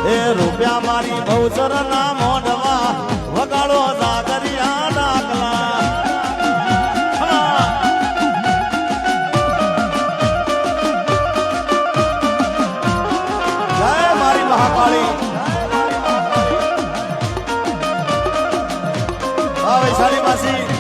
એ રૂપિયા મારી બહુચર ના મોઢવા વગાડો જાગરિયા ડાકલા જય મારી મહાકાળી વૈશાલી માસી